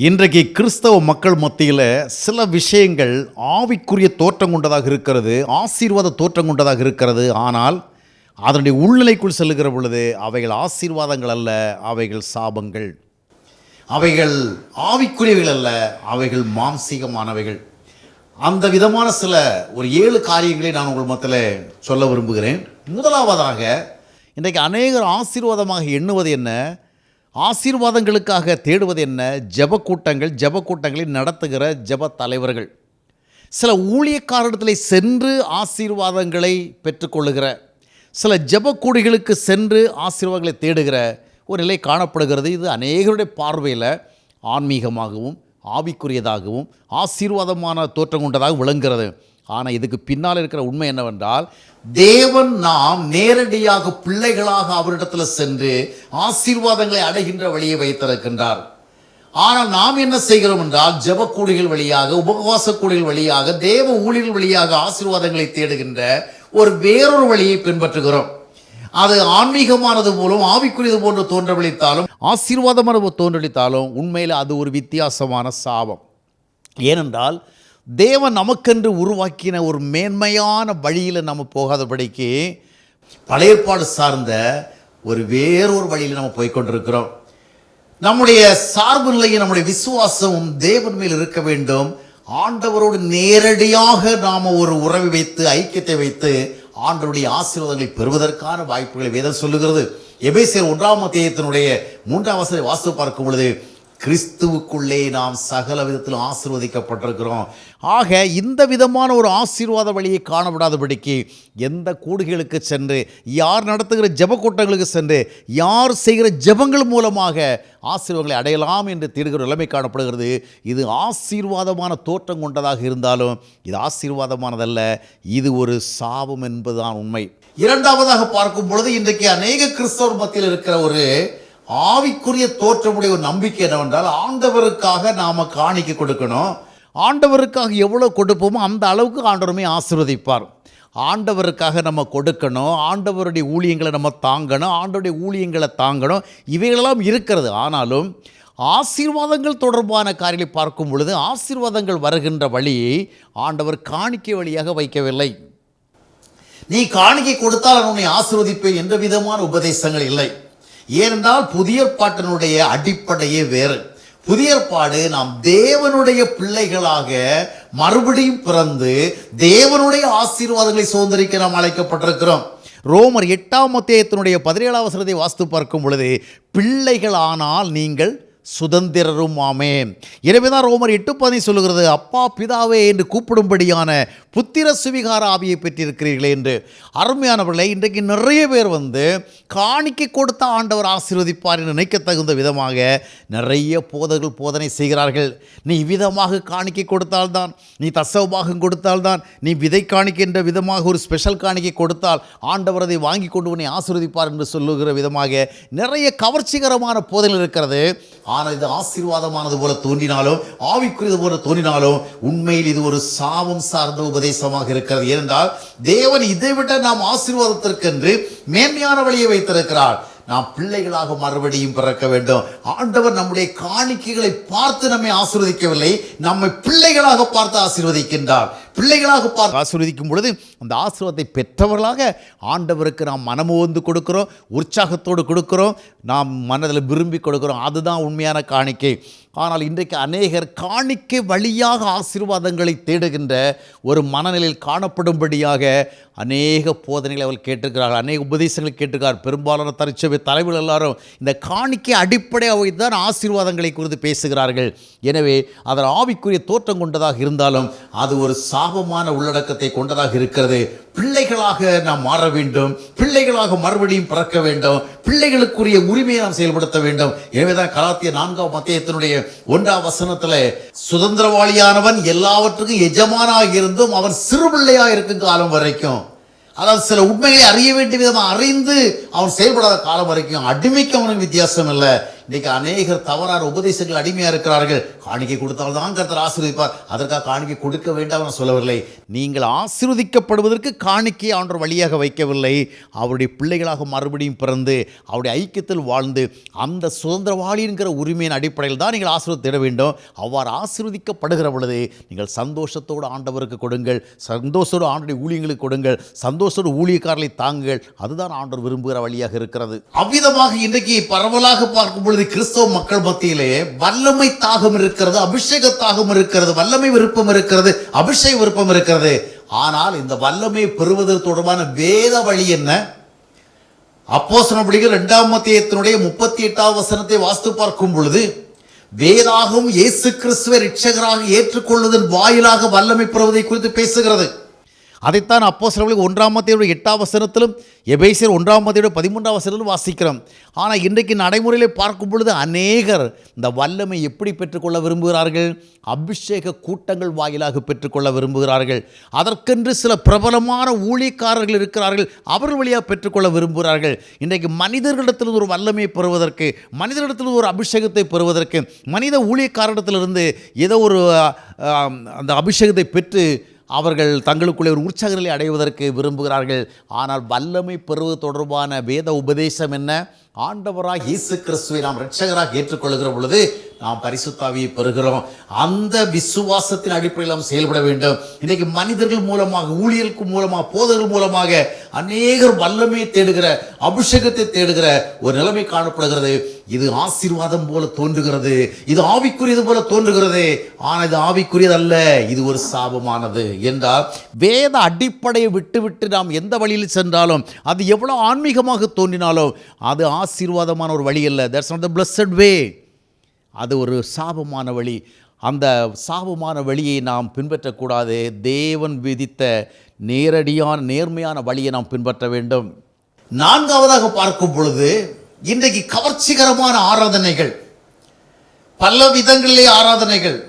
இன்றைக்கு கிறிஸ்தவ மக்கள் மத்தியில் சில விஷயங்கள் ஆவிக்குரிய தோற்றம் கொண்டதாக இருக்கிறது, ஆசீர்வாத தோற்றம் கொண்டதாக இருக்கிறது. ஆனால் அதனுடைய உள்நிலைக்குள் செல்லுகிற பொழுது அவைகள் ஆசீர்வாதங்கள் அல்ல, அவைகள் சாபங்கள். அவைகள் ஆவிக்குரியவைகள் அல்ல, அவைகள் மாம்சீகமானவைகள். அந்த விதமான ஒரு 7 காரியங்களை நான் உங்கள் மத்தியில் சொல்ல விரும்புகிறேன். முதலாவதாக, இன்றைக்கு அநேகர் ஆசீர்வாதமாக எண்ணுவது என்ன, ஆசீர்வாதங்களுக்காக தேடுவது என்ன? ஜெப கூட்டங்களை நடத்துகிற ஜெப தலைவர்கள், சில ஊழியக்காரர்களிடத்தில் சென்று ஆசீர்வாதங்களை பெற்றுக்கொள்ளுகிற, சில ஜெப கூடிகளுக்கு சென்று ஆசீர்வாதங்களை தேடுகிற ஒரு நிலை காணப்படுகிறது. இது அநேகருடைய பார்வையில் ஆன்மீகமாகவும் ஆவிக்குரியதாகவும் ஆசீர்வாதமான தோற்றம் கொண்டதாக விளங்குகிறது. ஆனால் இதுக்கு பின்னால் இருக்கிற உண்மை என்னவென்றால், தேவன் நாம் நேரடியாக பிள்ளைகளாக அவரிடத்தில் சென்று ஆசீர்வாதங்களை அடைகின்ற வழியை வைத்திருக்கின்றார். ஆனால் நாம் என்ன செய்கிறோம் என்றால், ஜெபக்கூடிகள் வழியாக, உபவாச கூடிகள் வழியாக, தேவ ஊழியர்கள் வழியாக ஆசீர்வாதங்களை தேடுகின்ற வேறொரு வழியை பின்பற்றுகிறோம். அது ஆன்மீகமானது போலும் ஆவிக்குரியது போன்று தோன்றவழித்தாலும் ஆசீர்வாதமான தோன்றளித்தாலும் உண்மையில் அது ஒரு வித்தியாசமான சாபம். ஏனென்றால் தேவன் நமக்கென்று உருவாக்கின ஒரு மேன்மையான வழியில் நம்ம போகாதபடிக்கு பழைய ஏற்பாடு சார்ந்த வேறொரு வழியில் நம்ம போய்கொண்டிருக்கிறோம். நம்முடைய சார்பு நிலையை, நம்முடைய விசுவாசமும் தேவன் மேல் இருக்க வேண்டும். ஆண்டவரோடு நேரடியாக நாம் ஒரு உறவை வைத்து, ஐக்கியத்தை வைத்து ஆண்டவருடைய ஆசீர்வாதங்களை பெறுவதற்கான வாய்ப்புகளை வேதம் சொல்லுகிறது. எபேசியர் 1ஆம் அத்தியாயத்தினுடைய 3ஆம் வசனத்தை வாசித்து பார்க்கும் பொழுது, கிறிஸ்துவுக்குள்ளே நாம் சகல விதத்திலும் ஆசீர்வதிக்கப்பட்டிருக்கிறோம். ஆக இந்த விதமான ஒரு ஆசீர்வாத வழியை காணப்படாதபடிக்கு எந்த கூடுகளுக்கு சென்று, யார் நடத்துகிற ஜெப கூட்டங்களுக்கு சென்று, யார் செய்கிற ஜெபங்கள் மூலமாக ஆசீர்வாதங்களை அடையலாம் என்று தேடுகிற நிலைமை காணப்படுகிறது. இது ஆசீர்வாதமான தோற்றம் கொண்டதாக இருந்தாலும் இது ஆசீர்வாதமானதல்ல, இது ஒரு சாபம் என்பதுதான் உண்மை. இரண்டாவதாக பார்க்கும் பொழுது, இன்றைக்கு அநேக கிறிஸ்தவர் மத்தியில் இருக்கிற ஆவிக்குரிய தோற்றமுடைய ஒரு நம்பிக்கை என்னவென்றால், ஆண்டவருக்காக நாம் காணிக்கை கொடுக்கணும், ஆண்டவருக்காக எவ்வளோ கொடுப்போமோ அந்த அளவுக்கு ஆண்டவருமே ஆசீர்வதிப்பார். ஆண்டவருக்காக நம்ம கொடுக்கணும், ஆண்டவருடைய ஊழியங்களை நம்ம தாங்கணும், ஆண்டவருடைய ஊழியங்களை தாங்கணும், இவைகளெல்லாம் இருக்கிறது. ஆனாலும் ஆசீர்வாதங்கள் தொடர்பான காரியங்களை பார்க்கும் பொழுது, ஆசீர்வாதங்கள் வருகின்ற வழியை ஆண்டவர் காணிக்கை வழியாக வைக்கவில்லை. நீ காணிக்கை கொடுத்தால் உன்னை ஆசீர்வதிப்பேன் என்ற விதமான உபதேசங்கள் இல்லை. ஏனென்றால் புதிய ஏற்பாட்டினுடைய அடிப்படையே வேறு. புதிய ஏற்பாடு நாம் தேவனுடைய பிள்ளைகளாக மறுபடியும் பிறந்து தேவனுடைய ஆசீர்வாதங்களை சுதந்திரிக்க நாம் அழைக்கப்பட்டிருக்கிறோம். ரோமர் 8ஆம் அத்தியாயத்தினுடைய 17ஆம் வசனத்தை வாசித்து பார்க்கும் பொழுது, பிள்ளைகளானால் நீங்கள் சுதந்திரரும் ஆமே. எனவேதான் ரோமர் 8:10 சொல்லுகிறது, அப்பா பிதாவே என்று கூப்பிடும்படியான புத்திர சுவிகார ஆவியை பெற்றிருக்கிறீர்களே என்று. அருமையானவர்களே, இன்றைக்கு நிறைய பேர் காணிக்கை கொடுத்த ஆண்டவர் ஆசீர்வதிப்பார் என்று நினைக்க தகுந்த விதமாக நிறைய போதகர்கள் போதனை செய்கிறார்கள். நீ இவ்விதமாக காணிக்கை கொடுத்தால்தான், நீ தசவபாகம் கொடுத்தால்தான், நீ விதை காணிக்கின்ற விதமாக ஒரு ஸ்பெஷல் காணிக்கை கொடுத்தால் ஆண்டவர் அதை வாங்கி கொண்டு உன்னை ஆசீர்வதிப்பார் என்று சொல்லுகிற விதமாக நிறைய கவர்ச்சிகரமான போதனைகள் இருக்கிறது. ஆனால் இது ஆசீர்வாதமானது போல தோன்றினாலும், ஆவிக்குரியது போல தோன்றினாலும், உண்மையில் இது ஒரு சாபம் சார்ந்த உபதேசமாக இருக்கிறது. ஏனென்றால் தேவன் இதை விட நாம் ஆசீர்வாதத்திற்கென்று மேன்மையான வழியை வைத்திருக்கிறார். நாம் பிள்ளைகளாக மறுபடியும் பிறக்க வேண்டும். ஆண்டவர் நம்முடைய காணிக்கைகளை பார்த்து நம்மை ஆசீர்வதிக்கவில்லை, நம்மை பிள்ளைகளாக பார்த்து ஆசீர்வதிக்கின்றார். பிள்ளைகளாக பார்த்து ஆசீர்வதிக்கும் பொழுது அந்த ஆசீர்வாதத்தை பெற்றவர்களாக ஆண்டவருக்கு நாம் மனமுவந்து கொடுக்கிறோம், உற்சாகத்தோடு கொடுக்கிறோம், நாம் மனதில் விரும்பி கொடுக்கிறோம். அதுதான் உண்மையான காணிக்கை. ஆனால் இன்றைக்கு அநேகர் காணிக்கை வழியாக ஆசீர்வாதங்களை தேடுகின்ற ஒரு மனநிலையில் காணப்படும்படியாக அநேக போதனைகளை அவர்கள் கேட்டிருக்கிறார்கள், அநேக உபதேசங்களை கேட்டிருக்கிறார். பெரும்பாலான தரிச்சபை தலைவர்கள் எல்லாரும் இந்த காணிக்கை அடிப்படையாக வைத்துதான் ஆசீர்வாதங்களை குறித்து பேசுகிறார்கள். எனவே அதன் ஆவிக்குரிய தோற்றம் கொண்டதாக இருந்தாலும் அது ஒரு சாபமான உள்ளடக்கத்தை கொண்டதாக இருக்கிறது. பிள்ளைகளாக நாம் மாற வேண்டும், பிள்ளைகளாக மறுபடியும் பிறக்க வேண்டும், பிள்ளைகளுக்குரிய உரிமையை நாம் செயல்படுத்த வேண்டும். எனவேதான் கலாத்தியர் 4ஆம் அத்தியாயத்தினுடைய 1ஆம் வசனத்தில், சுதந்திரவாளியானவன் எல்லாவற்றுக்கும் எஜமானாக இருந்தும் அவன் சிறு பிள்ளையாக இருக்கும் காலம் வரைக்கும், அதாவது சில உண்மைகளை அறிய வேண்டிய விதமாக அறிந்து அவன் செயல்படாத காலம் வரைக்கும் அடிமைக்கு அவனுக்கு வித்தியாசம் இல்லை. இன்னைக்கு அநேகர் தவறான உபதேசங்கள் அடிமையாக இருக்கிறார்கள். காணிக்கை கொடுத்தால் தான் கர்த்தர் ஆசீர்வதிப்பார், அதற்காக காணிக்கை கொடுக்க வேண்டாம் என சொல்லவில்லை. நீங்கள் ஆசீர்வதிக்கப்படுவதற்கு காணிக்கையை ஆண்டவர் வழியாக வைக்கவில்லை. அவருடைய பிள்ளைகளாக மறுபடியும் பிறந்து அவருடைய ஐக்கியத்தில் வாழ்ந்து அந்த சுதந்திரவாளி என்கிற உரிமையின் அடிப்படையில் தான் நீங்கள் ஆசீர்வாதம் தேட வேண்டும். அவ்வாறு ஆசீர்வதிக்கப்படுகிற பொழுது நீங்கள் சந்தோஷத்தோடு ஆண்டவருக்கு கொடுங்கள், சந்தோஷத்தோடு ஆண்டுடைய ஊழியங்களுக்கு கொடுங்கள், சந்தோஷத்தோடு ஊழியக்காரர்களை தாங்குங்கள். அதுதான் ஆண்டவர் விரும்புகிற வழியாக இருக்கிறது. அவ்விதமாக இன்றைக்கு பரவலாக பார்க்கும் பொழுது கிறிஸ்தவ மக்கள் மத்தியிலே வல்லமை தாகம் இருக்கிறது, அபிஷேக தாகம் இருக்கிறது, வல்லமை விருப்பம் இருக்கிறது, அபிஷேக விருப்பம் இருக்கிறது. ஆனால் இந்த வல்லமை பெறுவதற்கு தொடர்பான வேத வழி என்ன? அப்போஸ்தலர் 2 அத்தியாயத்தினுடைய 38வது வசனத்தை வாசித்து பார்க்கும் பொழுது வேதாகம் இயேசு கிறிஸ்துவை இரட்சகராக ஏற்றுக்கொள்வதன் வாயிலாக வல்லமை பெறுவதை குறித்து பேசுகிறது. அதைத்தான் அப்போஸ்தலர் 1 அத்தியாயம் 8வது வசனத்திலும் எபேசியர் 1 அத்தியாயம் 13வது வசனத்திலும் வாசிக்கிறோம். ஆனால் இன்றைக்கு நடைமுறையில் பார்க்கும் பொழுது அநேகர் இந்த வல்லமை எப்படி பெற்றுக்கொள்ள விரும்புகிறார்கள்? அபிஷேக கூட்டங்கள் வாயிலாக பெற்றுக்கொள்ள விரும்புகிறார்கள். அதற்கென்று சில பிரபலமான ஊழியக்காரர்கள் இருக்கிறார்கள், அவர்கள் வழியாக பெற்றுக்கொள்ள விரும்புகிறார்கள். இன்றைக்கு மனிதர்களிடத்தில் ஒரு வல்லமையை பெறுவதற்கு, மனிதர்களிடத்தில் ஒரு அபிஷேகத்தை பெறுவதற்கு, மனித ஊழியக்காரரிடத்திலிருந்து ஏதோ ஒரு அந்த அபிஷேகத்தை பெற்று அவர்கள் தங்களுக்குள்ளே ஒரு உற்சாகங்களை அடைவதற்கு விரும்புகிறார்கள். ஆனால் வல்லமை பெறுவது தொடர்பான வேத உபதேசம் என்ன? ஆண்டவராக இயேசு கிறிஸ்துவை நாம் இரட்சகராக ஏற்றுக்கொள்கிற பொழுது நாம் பரிசுத்த ஆவியை பெறுகிறோம். அந்த விசுவாசத்தின் அடிப்படையில் நாம் செயல்பட வேண்டும். இன்றைக்கு மனிதர்கள் மூலமாக, ஊழியர்களுக்கு மூலமாக, போதகர்கள் மூலமாக அநேகர் வல்லமையை தேடுகிற, அபிஷேகத்தை தேடுகிற ஒரு நிலைமை காணப்படுகிறது. இது ஆசீர்வாதம் போல தோன்றுகிறது, இது ஆவிக்குரியது போல தோன்றுகிறது. ஆனால் இது ஆவிக்குரியதல்ல, இது ஒரு சாபமானது. என்றால் வேத அடிப்படையை விட்டு நாம் எந்த வழியில் சென்றாலும், அது எவ்வளோ ஆன்மீகமாக தோன்றினாலும் அது ஆசீர்வாதமான ஒரு வழி அல்ல. தட்ஸ் நாட் த பிளஸட் வே. அது ஒரு சாபமான வழி. அந்த சாபமான வழியை நாம் பின்பற்றக்கூடாது. தேவன் விதித்த நேர்மையான வழியை நாம் பின்பற்ற வேண்டும். 4வதாக பார்க்கும் பொழுது இன்றைக்கு கவர்ச்சிகரமான ஆராதனைகள், பல விதங்களிலே ஆராதனைகள்,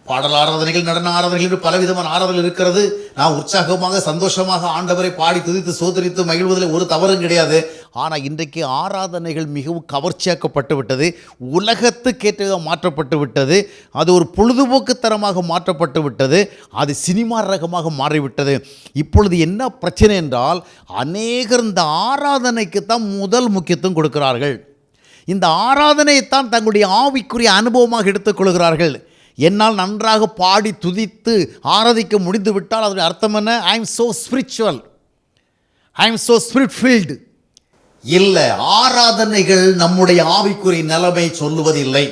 பாடல் ஆராதனைகள், நடன ஆராதனைகள் என்று பலவிதமான ஆராதனைகள் இருக்கிறது. நான் உற்சாகமாக சந்தோஷமாக ஆண்டவரை பாடி துதித்து சோதரித்து மகிழ்வதில் ஒரு தவறும் கிடையாது. ஆனால் இன்றைக்கு ஆராதனைகள் மிகவும் கவர்ச்சியாக்கப்பட்டு விட்டது, உலகத்துக்கேற்றதாக மாற்றப்பட்டு விட்டது, அது ஒரு பொழுதுபோக்குத்தனமாக மாற்றப்பட்டு விட்டது, அது சினிமா ரகமாக மாறிவிட்டது. இப்பொழுது என்ன பிரச்சனை என்றால், அநேகர் இந்த ஆராதனைக்கு தான் முதல் முக்கியத்துவம் கொடுக்கிறார்கள். இந்த ஆராதனையைத்தான் தங்களுடைய ஆவிக்குரிய அனுபவமாக எடுத்துக்கொள்கிறார்கள். என்னால் நன்றாக பாடி துதித்து ஆராதிக்க முடிந்து விட்டால் அதனுடைய அர்த்தம் என்ன? I am so spiritual, I am so spirit field. இல்லை, ஆராதனைகள் நம்முடைய ஆவிக்குரிய நிலைமை சொல்லுவதில்லை.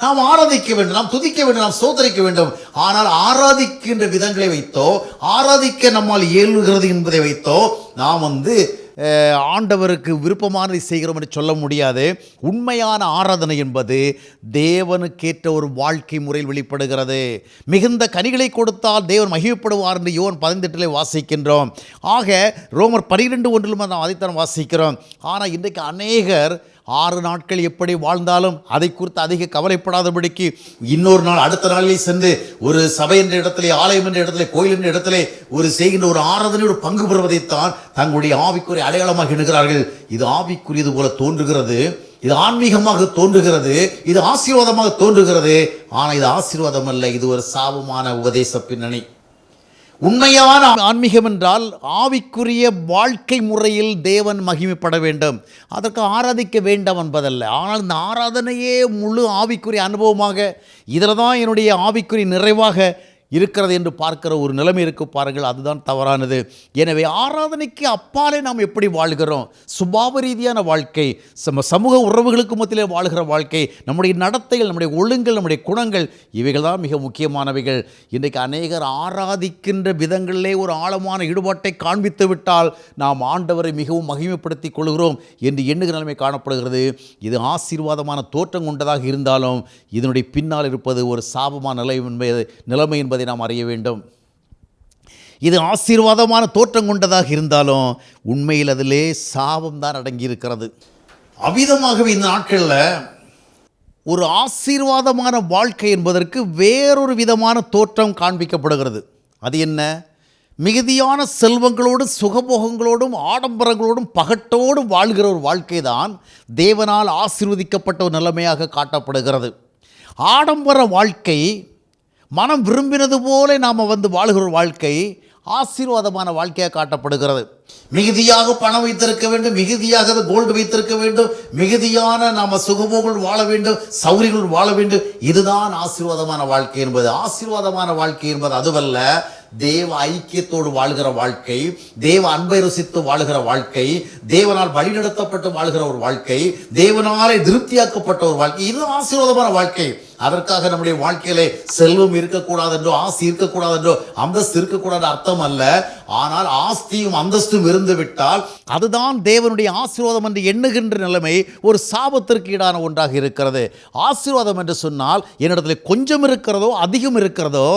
நாம் ஆராதிக்க வேண்டும், நாம் துதிக்க வேண்டும், நாம் சோதரிக்க வேண்டும். ஆனால் ஆராதிக்கின்ற விதங்களை வைத்தோ, ஆராதிக்க நம்மால் இயலுகிறது என்பதை வைத்தோ நாம் ஆண்டவருக்கு விருப்பமானதை செய்கிறோம் என்று சொல்ல முடியாது. உண்மையான ஆராதனை என்பது தேவனுக்கேற்ற ஒரு வாழ்க்கை முறையில் வெளிப்படுகிறது. மிகுந்த கனிகளை கொடுத்தால் தேவன் மகிமைப்படுவார் என்று யோவான் 18 வாசிக்கின்றோம். ஆக ரோமர் 12:1 நாம் அதைத்தான் வாசிக்கிறோம். ஆனால் இன்றைக்கு அநேகர் 6 நாட்கள் எப்படி வாழ்ந்தாலும் அதை குறித்து அதிக கவலைப்படாதபடிக்கு இன்னொரு நாள், அடுத்த நாளிலே சென்று ஒரு சபை என்ற இடத்திலே, ஆலயம் என்ற இடத்திலே, கோயில் என்ற இடத்திலே ஒரு செய்கின்ற ஒரு ஆராதனையோடு பங்கு பெறுவதைத்தான் தங்களுடைய ஆவிக்குரிய அடையாளமாக எண்ணுகிறார்கள். இது ஆவிக்குரியது போல தோன்றுகிறது, இது ஆன்மீகமாக தோன்றுகிறது, இது ஆசீர்வாதமாக தோன்றுகிறது. ஆனால் இது ஆசீர்வாதம் அல்ல, இது ஒரு சாபமான உபதேச பின்னணி. உண்மையான ஆன்மீகம் என்றால் ஆவிக்குரிய வாழ்க்கை முறையில் தேவன் மகிமைப்பட வேண்டும், அதற்கு ஆராதிக்க வேண்டாம் என்பதல்ல. ஆனால் இந்த ஆராதனையே முழு ஆவிக்குரிய அனுபவமாக, இதில் தான் என்னுடைய ஆவிக்குரிய நிறைவாக இருக்கிறது என்று பார்க்கிற ஒரு நிலைமை இருக்கு பாருங்கள், அதுதான் தவறானது. எனவே ஆராதனைக்கு அப்பாலே நாம் எப்படி வாழ்கிறோம்? சுபாவ ரீதியான வாழ்க்கை, சமூக உறவுகளுக்கு மத்தியிலே வாழ்கிற வாழ்க்கை, நம்முடைய நடத்தைகள், நம்முடைய ஒழுங்குகள், நம்முடைய குணங்கள், இவைகள் தான் மிக முக்கியமானவைகள். இன்றைக்கு அநேகர் ஆராதிக்கின்ற விதங்களிலே ஒரு ஆழமான ஈடுபாட்டை காண்பித்து விட்டால் நாம் ஆண்டவரை மிகவும் மகிமைப்படுத்தி கொள்கிறோம் என்று எண்ணுகிற நிலைமை காணப்படுகிறது. இது ஆசீர்வாதமான தோற்றம் கொண்டதாக இருந்தாலும் இதனுடைய பின்னால் இருப்பது ஒரு சாபமான நிலைமை என்பதை நாம் அறிய வேண்டும். இது ஆசீர்வாதமான தோற்றம் கொண்டதாக இருந்தாலும் உண்மையில் அதிலே சாபம் தான் அடங்கியிருக்கிறது. அவ்விதமாகவே இந்த நாட்களில் ஒரு ஆசீர்வாதமான வாழ்க்கை என்பதற்கு வேறொரு விதமான தோற்றம் காண்பிக்கப்படுகிறது. அது என்ன? மிகுதியான செல்வங்களோடும் சுகபோகங்களோடும் ஆடம்பரங்களோடும் பகட்டோடும் வாழ்கிற ஒரு வாழ்க்கை தான் தேவனால் ஆசீர்வதிக்கப்பட்ட ஒரு நிலைமையாக காட்டப்படுகிறது. ஆடம்பர வாழ்க்கை, மனம் விரும்பினது போல நாம் வாழ்கிற ஒரு வாழ்க்கை ஆசீர்வாதமான வாழ்க்கையாக காட்டப்படுகிறது. மிகுதியாக பணம் வைத்திருக்க வேண்டும், மிகுதியாக கோல்டு வைத்திருக்க வேண்டும், மிகுதியான நாம் சுகபோகங்கள் வாழ வேண்டும், சௌரியங்கள் வாழ வேண்டும். இதுதான் ஆசீர்வாதமான வாழ்க்கை என்பது. ஆசீர்வாதமான வாழ்க்கை என்பது அதுவல்ல. தேவ ஐக்கியத்தோடு வாழ்கிற வாழ்க்கை, தேவ அன்பை ருசித்து வாழ்கிற வாழ்க்கை, தேவனால் வழிநடத்தப்பட்டு வாழ்கிற ஒரு வாழ்க்கை, தேவனாலே திருப்தியாக்கப்பட்ட ஒரு வாழ்க்கை, இது ஆசீர்வாதமான வாழ்க்கை. அதற்காக நம்முடைய வாழ்க்கையிலே செல்வம் இருக்கக்கூடாது என்றோ, ஆஸ்தி இருக்கக்கூடாது என்றோ, அந்தஸ்து இருக்கக்கூடாது அர்த்தம் அல்ல. ஆனால் ஆஸ்தியும் அந்தஸ்தும் இருந்து விட்டால் அதுதான் தேவனுடைய ஆசீர்வாதம் என்று எண்ணுகின்ற நிலைமை ஒரு சாபத்திற்கு ஈடான ஒன்றாக இருக்கிறது. ஆசீர்வாதம் என்று சொன்னால் என்னிடத்தில் கொஞ்சம் இருக்கிறதோ அதிகம் இருக்கிறதோ,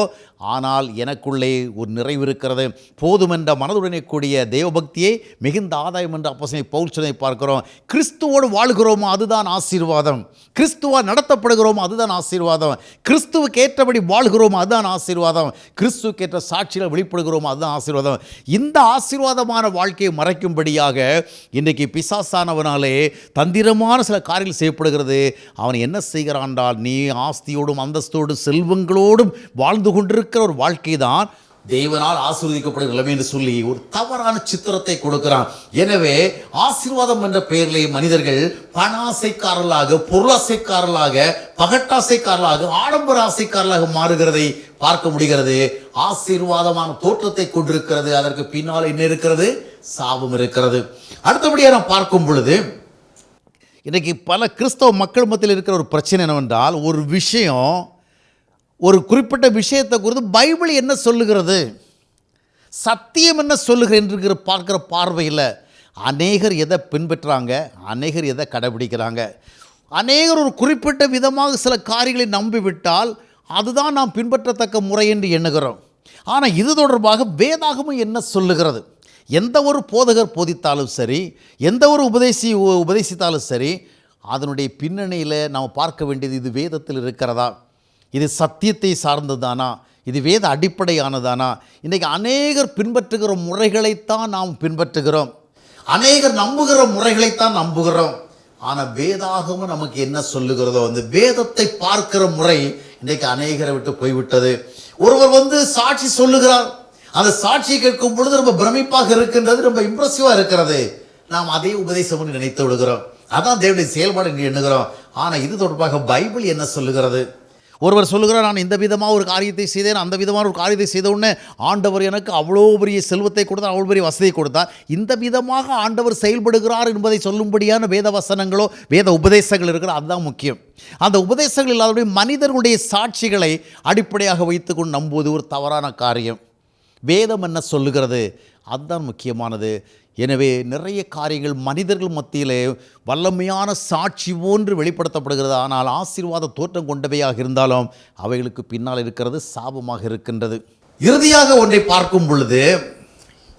ஆனால் எனக்குள்ளே ஒரு நிறைவு இருக்கிறது, போதும் என்ற மனதுடனே கூடிய தேவபக்தியை மிகுந்த ஆதாயம் என்று அப்போஸ்தலன் பவுல் சொன்னதை பார்க்கிறோம். கிறிஸ்துவோடு வாழ்கிறோமோ அதுதான் ஆசீர்வாதம், கிறிஸ்துவால் நடத்தப்படுகிறோமோ அதுதான் ஆசீர்வாதம், கிறிஸ்துவுக்கு ஏற்றபடி வாழ்கிறோமோ அதுதான் ஆசீர்வாதம், கிறிஸ்துவுக்கு ஏற்ற சாட்சியில் வெளிப்படுகிறோமோ அதுதான் ஆசீர்வாதம். இந்த ஆசீர்வாதமான வாழ்க்கையை மறைக்கும்படியாக இன்றைக்கு பிசாசானவனாலே தந்திரமான சில காரியங்கள் செய்யப்படுகிறது. அவன் என்ன செய்கிறான் என்றால், நீ ஆஸ்தியோடும் அந்தஸ்தோடும் செல்வங்களோடும் வாழ்ந்து கொண்டிருக்கிற ஒரு வாழ்க்கை தான் தேவனால் ஆசீர்வதிக்கப்படுகிற நிலைமை என்று சொல்லி ஒரு தவறான சித்திரத்தை கொடுக்கிறான். எனவே ஆசீர்வாதம் என்ற பெயரிலே மனிதர்கள் பணாசைக்காரர்களாக, பொருளாசைக்காரர்களாக, பகட்டாசைக்காரர்களாக, ஆடம்பர ஆசைக்காரர்களாக மாறுகிறதை பார்க்க முடிகிறது. ஆசீர்வாதமான தோற்றத்தை கொண்டிருக்கிறது, அதற்கு பின்னால் என்ன இருக்கிறது? சாபம் இருக்கிறது. அடுத்தபடியாக நாம் பார்க்கும் பொழுது இன்றைக்கு பல கிறிஸ்தவ மக்கள் மத்தியில் இருக்கிற ஒரு பிரச்சனை என்னவென்றால், ஒரு விஷயம், ஒரு குறிப்பிட்ட விஷயத்தை குறித்து பைபிள் என்ன சொல்லுகிறது, சத்தியம் என்ன சொல்லுகிறது என்று பார்க்குற பார்வையில் அநேகர் எதை பின்பற்றுறாங்க, அநேகர் எதை கடைபிடிக்கிறாங்க. அநேகர் ஒரு குறிப்பிட்ட விதமாக சில காரியங்களை நம்பிவிட்டால் அதுதான் நாம் பின்பற்றத்தக்க முறை என்று எண்ணுகிறோம். ஆனால் இது தொடர்பாக வேதாகமம் என்ன சொல்லுகிறது? எந்த ஒரு போதகர் போதித்தாலும் சரி, எந்த ஒரு உபதேசித்தாலும் சரி, அதனுடைய பின்னணியில் நாம் பார்க்க வேண்டியது, இது வேதத்தில் இருக்கிறதா, இது சத்தியத்தை சார்ந்ததானா, இது வேத அடிப்படையானதானா? இன்றைக்கி அநேகர் பின்பற்றுகிற முறைகளைத்தான் நாம் பின்பற்றுகிறோம், அநேகர் நம்புகிற முறைகளைத்தான் நம்புகிறோம். ஆனால் வேதாகமம் நமக்கு என்ன சொல்லுகிறதோ, அந்த வேதத்தை பார்க்கிற முறை இன்றைக்கு அநேகரை விட்டு போய்விட்டது. ஒருவர் சாட்சி சொல்லுகிறார், அந்த சாட்சியை கேட்கும் பொழுது ரொம்ப பிரமிப்பாக இருக்கின்றது, ரொம்ப இம்ப்ரெசிவாக இருக்கிறது. நாம் அதே உபதேசம் என்று நினைத்து விடுகிறோம், அதான் தேவனுடைய செயல்பாடு என்று எண்ணுகிறோம். ஆனால் இது தொடர்பாக பைபிள் என்ன சொல்லுகிறது? ஒருவர் சொல்லுகிறார், நான் இந்த விதமாக ஒரு காரியத்தை செய்தேன், அந்த விதமான ஒரு காரியத்தை செய்த உடனே ஆண்டவர் எனக்கு அவ்வளோ பெரிய செல்வத்தை கொடுத்தார், அவ்வளோ பெரிய வசதியை கொடுத்தார். இந்த விதமாக ஆண்டவர் செயல்படுகிறார் என்பதை சொல்லும்படியான வேத வசனங்களோ வேத உபதேசங்கள் இருக்கிற, அதுதான் முக்கியம். அந்த உபதேசங்கள் இல்லாதபடி மனிதர்களுடைய சாட்சிகளை அடிப்படையாக வைத்துக்கொண்டு நம்புவது ஒரு தவறான காரியம். வேதம் என்ன சொல்லுகிறது, அதுதான் முக்கியமானது. எனவே நிறைய காரியங்கள் மனிதர்கள் மத்தியிலே வல்லமையான சாட்சி போன்று வெளிப்படுத்தப்படுகிறது, ஆனால் ஆசீர்வாத தோற்றம் கொண்டவையாக இருந்தாலும் அவைகளுக்கு பின்னால் இருக்கிறது சாபமாக இருக்கின்றது. இறுதியாக ஒன்றை பார்க்கும் பொழுது,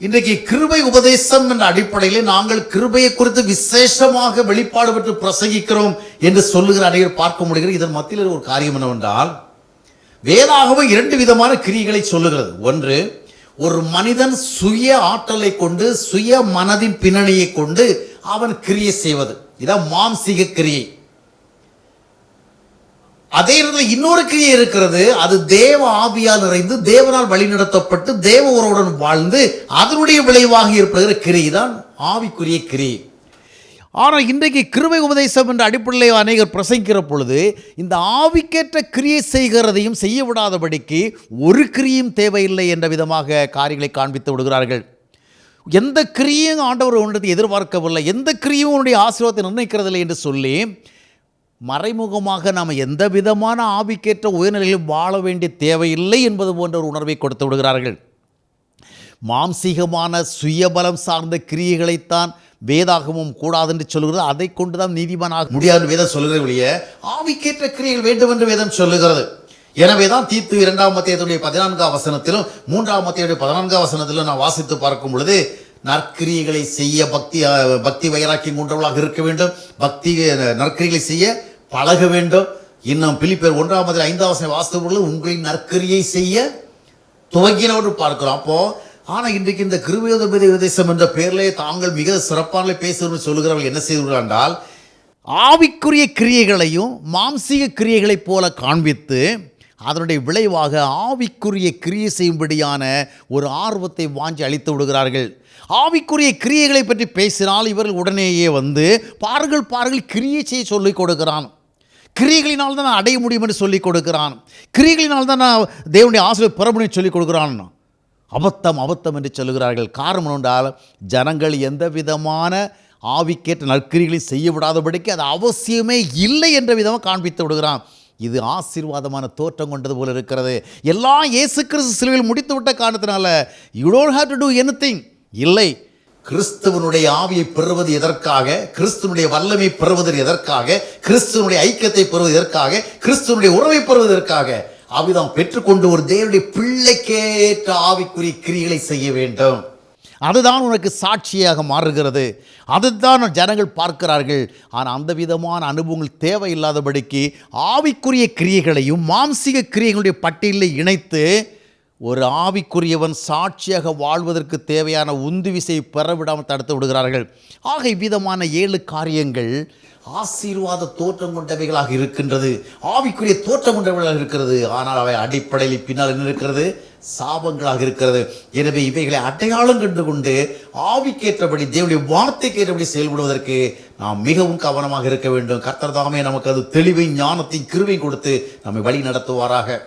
இன்றைக்கு கிருபை உபதேசம் என்ற அடிப்படையில் நாங்கள் கிருபையை குறித்து விசேஷமாக வெளிப்பாடு பெற்று பிரசங்கிக்கிறோம் என்று சொல்லுகிற அனைவரும் பார்க்க முடிகிறது. இதன் மத்தியில் ஒரு காரியம் என்னவென்றால், வேதாகமம் 2 விதமான கிரியைகளை சொல்லுகிறது. ஒன்று, ஒரு மனிதன் சுய ஆற்றலை கொண்டு, சுய மனதின் பின்னணியை கொண்டு அவன் கிரியை செய்வது, இதான் மாம்சீக கிரியை. அதே நேரத்தில் இன்னொரு கிரியை இருக்கிறது, அது தேவ ஆவியால் நிறைந்து தேவனால் வழிநடத்தப்பட்டு தேவ உறவுடன் வாழ்ந்து அதனுடைய விளைவாக ஏற்படுகிற கிரியை தான் ஆவிக்குரிய கிரியை. ஆனால் இன்றைக்கு கிருபை உபதேசம் என்ற அடிப்படையில் அநேகர் பிரசங்கிக்கிற பொழுது இந்த ஆவிக்கேற்ற கிரியை செய்கிறதையும் செய்ய விடாதபடிக்கு ஒரு கிரியும் தேவையில்லை என்ற விதமாக காரியங்களை காண்பித்து விடுகிறார்கள். எந்த கிரியையும் ஆண்டவர் ஒன்றத்தை எதிர்பார்க்கவில்லை, எந்த கிரியும் உன்னுடைய ஆசீர்வாதத்தை நிர்ணயிக்கிறதில்லை என்று சொல்லி மறைமுகமாக நாம் எந்த விதமான ஆவிக்கேற்ற உயர்நிலையில் வாழ வேண்டிய தேவையில்லை என்பது போன்ற ஒரு உணர்வை கொடுத்து விடுகிறார்கள். மாம்சீகமான சுயபலம் சார்ந்த கிரியைகளைத்தான் வேதாகமும் கூடாது என்று சொல்லுகிறது. அதை கொண்டுதான் நீதிமானாக முடியாது வேதம் சொல்லுகிறது ஒழிய ஆவிக்கேற்ற கிரியைகள் வேண்டும் என்று வேதம் சொல்லுகிறது. எனவே தான் தீத்து 2ஆம் அத்தியாயத்துடைய 14ஆம் வசனத்திலும் 3ஆம் அத்தியாயத்துடைய 14ஆம் வசனத்திலும் நான் வாசித்து பார்க்கும் பொழுது, நற்கிரியைகளை செய்ய பக்தி வைராக்கியம் கொண்டவர்களாக இருக்க வேண்டும், நற்கிரியைகளை செய்ய பழக வேண்டும். இன்னும் பிலிப்பியர் 1ஆம் அத்தியாயம் 5ஆம் வசனம் வாசித்த பொழுது உங்களின் நற்கிரியை செய்ய துவங்கினவர் பார்க்கிறோம். அப்போ ஆனால் இன்றைக்கு இந்த கிருபையுதவி உபதேசம் என்ற பெயரிலே தாங்கள் மிக சிறப்பான பேசுகிறவர்கள் சொல்லுகிறவர்கள் என்ன செய்கிறார்கள் என்றால், ஆவிக்குரிய கிரியைகளையும் மாம்சீக கிரியைகளைப் போல காண்பித்து அதனுடைய விளைவாக ஆவிக்குரிய கிரியை செய்யும்படியான ஒரு ஆர்வத்தை வாஞ்சி அளித்து விடுகிறார்கள். ஆவிக்குரிய கிரியைகளை பற்றி பேசினால் இவர்கள் உடனேயே வந்து பாருங்கள் கிரியை செய்ய சொல்லிக் கொடுக்கிறான், கிரியைகளினால் தான் நான் அடைய முடியும் என்று சொல்லிக் கொடுக்கிறான், கிரியைகளினால் தான் நான் தேவனுடைய ஆசீர்வாதத்தை பெற முடியும் சொல்லிக் கொடுக்கிறான். அபத்தம் என்று சொல்லுகிறார்கள். காரணம் என்றால் ஜனங்கள் எந்த விதமான ஆவிக்கேற்ற நற்கிரிகளை செய்ய விடாதபடிக்கு அது அவசியமே இல்லை என்ற விதமாக காண்பித்து விடுகிறான். இது ஆசீர்வாதமான தோற்றம் கொண்டது போல இருக்கிறது. எல்லாம் இயேசு கிறிஸ்து சிலுவையில் முடித்து விட்ட காரணத்தினால you don't have to two anything. இல்லை, கிறிஸ்துவனுடைய ஆவியை பெறுவது எதற்காக, கிறிஸ்துவனுடைய வல்லமை பெறுவது எதற்காக, கிறிஸ்துவனுடைய ஐக்கியத்தை பெறுவது எதற்காக, கிறிஸ்துவனுடைய உறவை பெறுவது எதற்காக? அவிதம் பெற்றுக்கொண்டு ஒரு தேவனுடைய பிள்ளைக்கேற்ற ஆவிக்குரிய கிரியைகளை செய்ய வேண்டும். அதுதான் உனக்கு சாட்சியாக மாறுகிறது, அதுதான் ஜனங்கள் பார்க்கிறார்கள். ஆனால் அந்த விதமான அனுபவங்கள் தேவையில்லாதபடிக்கு ஆவிக்குரிய கிரியைகளையும் மாம்சீக கிரியைகளுடைய பட்டியலில் இணைத்து ஒரு ஆவிக்குரியவன் சாட்சியாக வாழ்வதற்கு தேவையான உந்து விசையை பெறவிடாமல் தடுத்து விடுகிறார்கள். ஆக இவ்விதமான 7 காரியங்கள் ஆசீர்வாத தோற்றம் கொண்டவைகளாக இருக்கின்றது, ஆவிக்குரிய தோற்றம் கொண்டவைகளாக இருக்கிறது. ஆனால் அவை அடிப்படையில் பின்னால் என்ன இருக்கிறது? சாபங்களாக இருக்கிறது. எனவே இவைகளை அடையாளம் கண்டு கொண்டு ஆவிக்கேற்றபடி தேவனுடைய வார்த்தைக்கு ஏற்றபடி செயல்படுவதற்கு நாம் மிகவும் கவனமாக இருக்க வேண்டும். கர்த்தர் தாமே நமக்கு அது தெளிவை ஞானத்தின் கிருபை கொடுத்து நம்மை வழி நடத்துவாராக.